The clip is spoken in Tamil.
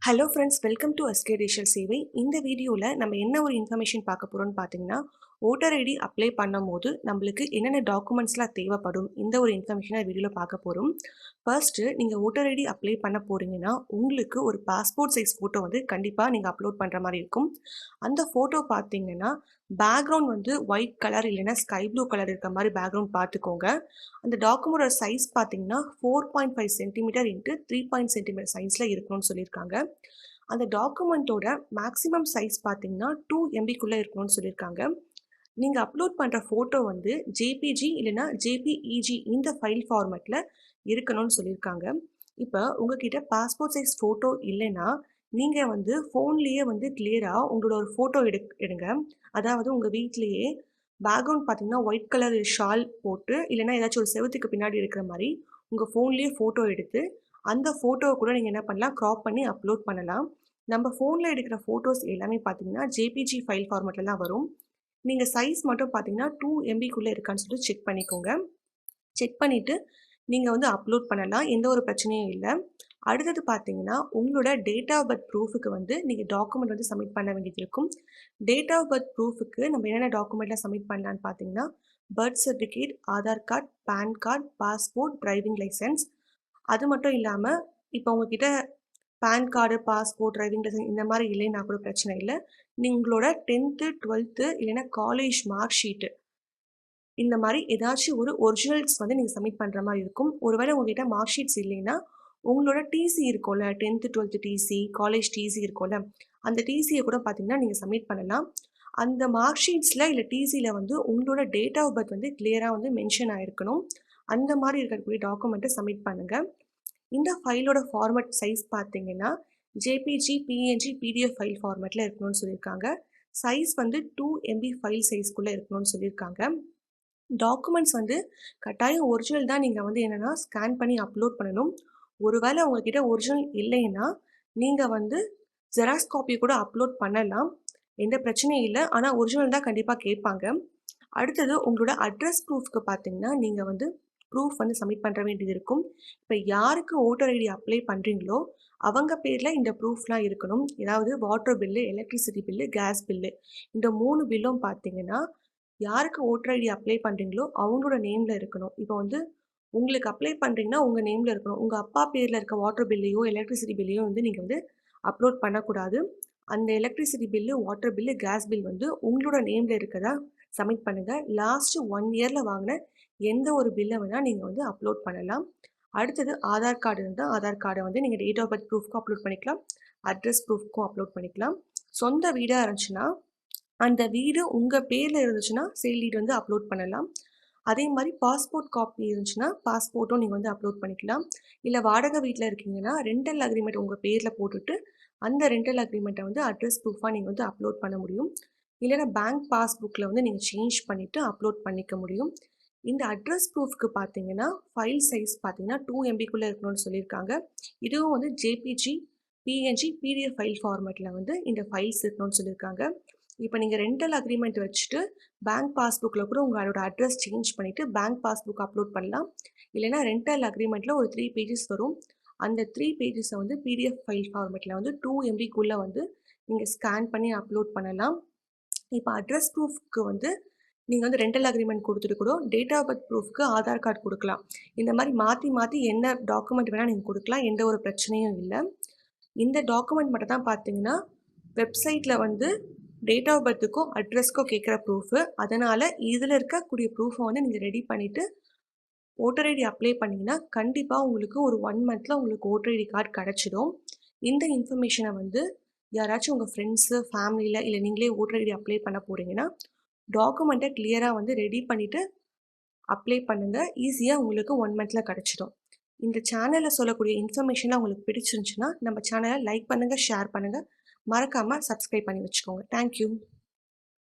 Hello friends, welcome to SK digital சேவை. இந்த வீடியோவில் நம்ம என்ன ஒரு இன்ஃபர்மேஷன் பார்க்க போகிறோம்னு பார்த்தீங்கன்னா, ஓட்டர் ஐடி அப்ளை பண்ணும்போது நம்மளுக்கு என்னென்ன டாக்குமெண்ட்ஸ்லாம் தேவைப்படும், இந்த ஒரு இன்ஃபர்மேஷனை வீடியோவில் பார்க்க போகிறோம். ஃபர்ஸ்ட்டு நீங்கள் ஓட்டர் ஐடி அப்ளை பண்ண போகிறீங்கன்னா உங்களுக்கு ஒரு பாஸ்போர்ட் சைஸ் ஃபோட்டோ வந்து கண்டிப்பாக நீங்கள் அப்லோட் பண்ணுற மாதிரி இருக்கும். அந்த ஃபோட்டோ பார்த்தீங்கன்னா பேக்ரவுண்ட் வந்து ஒயிட் கலர் இல்லைன்னா ஸ்கை ப்ளூ கலர் இருக்கிற மாதிரி பேக்ரவுண்ட் பார்த்துக்கோங்க. அந்த டாக்குமெண்டோட சைஸ் பார்த்தீங்கன்னா 4.5 சென்டிமீட்டர் இன்ட்டு 3 சென்டிமீட்டர் சைஸில் இருக்கணும்னு சொல்லியிருக்காங்க. அந்த டாக்குமெண்ட்டோட மேக்ஸிமம் சைஸ் பார்த்தீங்கன்னா 2 எம்பிக்குள்ளே இருக்கணும்னு சொல்லியிருக்காங்க. நீங்கள் அப்லோட் பண்ணுற ஃபோட்டோ வந்து ஜேபிஜி இல்லைன்னா ஜேபிஇஜி இந்த ஃபைல் ஃபார்மேட்டில் இருக்கணும்னு சொல்லியிருக்காங்க. இப்போ உங்ககிட்ட பாஸ்போர்ட் சைஸ் ஃபோட்டோ இல்லைன்னா நீங்கள் வந்து ஃபோன்லேயே வந்து கிளியராக உங்களோட ஒரு ஃபோட்டோ எடுங்க. அதாவது உங்கள் வீட்டிலேயே பேக்ரவுண்ட் பார்த்தீங்கன்னா ஒயிட் கலர் ஷால் போட்டு இல்லைன்னா ஏதாச்சும் ஒரு செவுத்துக்கு பின்னாடி இருக்கிற மாதிரி உங்கள் ஃபோன்லேயே ஃபோட்டோ எடுத்து அந்த ஃபோட்டோவை கூட நீங்கள் என்ன பண்ணலாம், க்ராப் பண்ணி அப்லோட் பண்ணலாம். நம்ம ஃபோனில் எடுக்கிற ஃபோட்டோஸ் எல்லாமே பார்த்தீங்கன்னா ஜேபிஜி ஃபைல் ஃபார்மேட்டில் தான் வரும். நீங்கள் சைஸ் மட்டும் பார்த்தீங்கன்னா 2 எம்பிக்குள்ளே இருக்கான்னு சொல்லிட்டு செக் பண்ணிக்கோங்க. செக் பண்ணிவிட்டு நீங்கள் வந்து அப்லோட் பண்ணலாம், எந்த ஒரு பிரச்சனையும் இல்லை. அடுத்தது பார்த்தீங்கன்னா உங்களோட டேட் ஆஃப் பர்த் ப்ரூஃபுக்கு வந்து நீங்கள் டாக்குமெண்ட் வந்து சப்மிட் பண்ண வேண்டியது இருக்கும். டேட் ஆஃப் பர்த் ப்ரூஃபுக்கு நம்ம என்னென்ன டாக்குமெண்ட்லாம் சப்மிட் பண்ணலான்னு பார்த்தீங்கன்னா birth certificate, Aadhaar card, PAN card, passport, driving licence. அது மட்டும் இல்லாமல் இப்போ உங்ககிட்ட PAN card, passport, driving licence இந்த மாதிரி இல்லைன்னா கூட பிரச்சனை இல்லை. உங்களோட 10th 12th இல்லைன்னா காலேஜ் மார்க் ஷீட்டு இந்த மாதிரி ஏதாச்சும் ஒரு ஒரிஜினல்ஸ் வந்து நீங்கள் சப்மிட் பண்ணுற மாதிரி இருக்கும். ஒருவேளை உங்ககிட்ட மார்க் ஷீட்ஸ் இல்லைன்னா உங்களோட டிசி இருக்கும்ல, 10th 12th DC, college DC இருக்கும்ல, அந்த டிசியை கூட பார்த்தீங்கன்னா நீங்கள் சப்மிட் பண்ணலாம். அந்த மார்க் ஷீட்ஸில் இல்லை டிசியில் வந்து உங்களோட டேட் ஆஃப் பர்த் வந்து கிளியராக வந்து மென்ஷன் ஆகிருக்கணும். அந்த மாதிரி இருக்கக்கூடிய டாக்குமெண்ட்டை சப்மிட் பண்ணுங்கள். இந்த ஃபைலோட ஃபார்மேட் சைஸ் பார்த்தீங்கன்னா ஜேபிஜி, பிஎன்ஜி, பிடிஎஃப் ஃபைல் ஃபார்மேட்டில் இருக்கணும்னு சொல்லியிருக்காங்க. சைஸ் வந்து 2 எம்பி ஃபைல் சைஸ்க்குள்ளே இருக்கணும்னு சொல்லியிருக்காங்க. டாக்குமெண்ட்ஸ் வந்து கட்டாயம் ஒரிஜினல் தான் நீங்கள் வந்து என்னென்னா ஸ்கேன் பண்ணி அப்லோட் பண்ணணும். ஒருவேளை உங்ககிட்ட ஒரிஜினல் இல்லைன்னா நீங்கள் வந்து ஜெராக்ஸ் காப்பி கூட அப்லோட் பண்ணலாம், எந்த பிரச்சனையும் இல்லை. ஆனால் ஒரிஜினல் தான் கண்டிப்பாக கேட்பாங்க. அடுத்தது உங்களோட அட்ரஸ் ப்ரூஃப்க்கு பார்த்தீங்கன்னா நீங்கள் வந்து ப்ரூஃப் வந்து சப்மிட் பண்ணுற வேண்டியது இருக்கும். இப்போ யாருக்கு ஓட்டர் ஐடி அப்ளை பண்ணுறீங்களோ அவங்க பேரில் இந்த ப்ரூஃப்லாம் இருக்கணும். ஏதாவது water bill, electricity bill, gas bill இந்த 3 பில்லும் பார்த்தீங்கன்னா யாருக்கு ஓட்டர் ஐடி அப்ளை பண்ணுறீங்களோ அவங்களோட நேமில் இருக்கணும். இப்போ வந்து உங்களுக்கு அப்ளை பண்ணுறீங்கன்னா உங்கள் நேமில் இருக்கணும். உங்கள் அப்பா பேரில் இருக்க வாட்டர் பில்லையோ எலக்ட்ரிசிட்டி பில்லையோ வந்து நீங்கள் வந்து அப்லோட் பண்ணக்கூடாது. அந்த electricity bill, water bill, gas bill வந்து உங்களோட நேமில் இருக்கதா சப்மிட் பண்ணுங்கள். லாஸ்ட்டு 1 இயரில் வாங்கின எந்த ஒரு பில்லை வேணால் நீங்கள் வந்து அப்லோட் பண்ணலாம். அடுத்தது ஆதார் கார்டு இருந்தால் ஆதார் கார்டை வந்து நீங்கள் டேட் ஆஃப் பர்த் ப்ரூஃப்க்கும் அப்லோட் பண்ணிக்கலாம், அட்ரஸ் ப்ரூஃப்க்கும் அப்லோட் பண்ணிக்கலாம். சொந்த வீடாக இருந்துச்சுன்னா அந்த வீடு உங்கள் பேரில் இருந்துச்சுன்னா சேல் டீட் வந்து அப்லோட் பண்ணலாம். அதே மாதிரி பாஸ்போர்ட் காப்பி இருந்துச்சுன்னா பாஸ்போர்ட்டும் நீங்கள் வந்து அப்லோட் பண்ணிக்கலாம். இல்லை வாடகை வீட்டில் இருக்கீங்கன்னா ரெண்டல் அக்ரிமெண்ட் உங்கள் பேரில் போட்டுட்டு அந்த ரெண்டல் அக்ரிமெண்ட்டை வந்து அட்ரஸ் ப்ரூஃபாக நீங்கள் வந்து அப்லோட் பண்ண முடியும். இல்லைன்னா பேங்க் பாஸ்புக்கில் வந்து நீங்கள் சேஞ்ச் பண்ணிவிட்டு அப்லோட் பண்ணிக்க முடியும். இந்த அட்ரஸ் ப்ரூஃப்க்கு பார்த்தீங்கன்னா ஃபைல் சைஸ் பார்த்தீங்கன்னா 2 எம்பிக்குள்ளே இருக்கணும்னு சொல்லியிருக்காங்க. இதுவும் வந்து ஜேபிஜி, பிஎன்ஜி, பிடிஎஃப் ஃபைல் ஃபார்மேட்டில் வந்து இந்த ஃபைல்ஸ் இருக்கணும்னு சொல்லியிருக்காங்க. இப்போ நீங்கள் ரெண்டல் அக்ரிமெண்ட் வச்சுட்டு பேங்க் பாஸ்புக்கில் கூட உங்களோட அட்ரஸ் சேஞ்ச் பண்ணிவிட்டு பேங்க் பாஸ்புக் அப்லோட் பண்ணலாம். இல்லைனா ரெண்டல் அக்ரிமெண்ட்டில் ஒரு 3 பேஜஸ் வரும். அந்த 3 பேஜஸை வந்து பிடிஎஃப் ஃபைல் ஃபார்மேட்டில் வந்து 2 எம்பிக்குள்ளே வந்து நீங்கள் ஸ்கேன் பண்ணி அப்லோட் பண்ணலாம். இப்போ அட்ரஸ் ப்ரூஃப்க்கு வந்து நீங்கள் வந்து ரெண்டல் அக்ரிமெண்ட் கொடுத்துட்டு கூட டேட் ஆஃப் பர்த் ப்ரூஃப்க்கு ஆதார் கார்டு கொடுக்கலாம். இந்த மாதிரி மாற்றி மாற்றி என்ன டாக்குமெண்ட் வேணால் நீங்கள் கொடுக்கலாம், எந்த ஒரு பிரச்சனையும் இல்லை. இந்த டாக்குமெண்ட் மட்டும் தான் பார்த்தீங்கன்னா வெப்சைட்டில் வந்து டேட் ஆஃப் பர்த்துக்கும் அட்ரஸ்க்கும் கேட்குற ப்ரூஃபு. அதனால் இதில் இருக்கக்கூடிய ப்ரூஃபை வந்து நீங்கள் ரெடி பண்ணிவிட்டு ஓட்டர் ஐடி அப்ளை பண்ணிங்கன்னா கண்டிப்பாக உங்களுக்கு ஒரு 1 மந்தில் உங்களுக்கு ஓட்டர் ஐடி கார்டு கிடச்சிடும். இந்த இன்ஃபர்மேஷனை வந்து யாராச்சும் உங்கள் ஃப்ரெண்ட்ஸு, ஃபேமிலியில் இல்லை நீங்களே ஓட்டர் ஐடி அப்ளை பண்ண போகிறீங்கன்னா டாக்குமெண்ட்டை கிளியராக வந்து ரெடி பண்ணிவிட்டு அப்ளை பண்ணுங்கள். ஈஸியாக உங்களுக்கு 1 மந்தில் கிடச்சிடும். இந்த சேனலில் சொல்லக்கூடிய இன்ஃபர்மேஷன்லாம் உங்களுக்கு பிடிச்சிருந்துச்சுன்னா நம்ம சேனலை லைக் பண்ணுங்கள், ஷேர் பண்ணுங்கள், மறக்காமல் சப்ஸ்கிரைப் பண்ணி வச்சுக்கோங்க. தேங்க்யூ.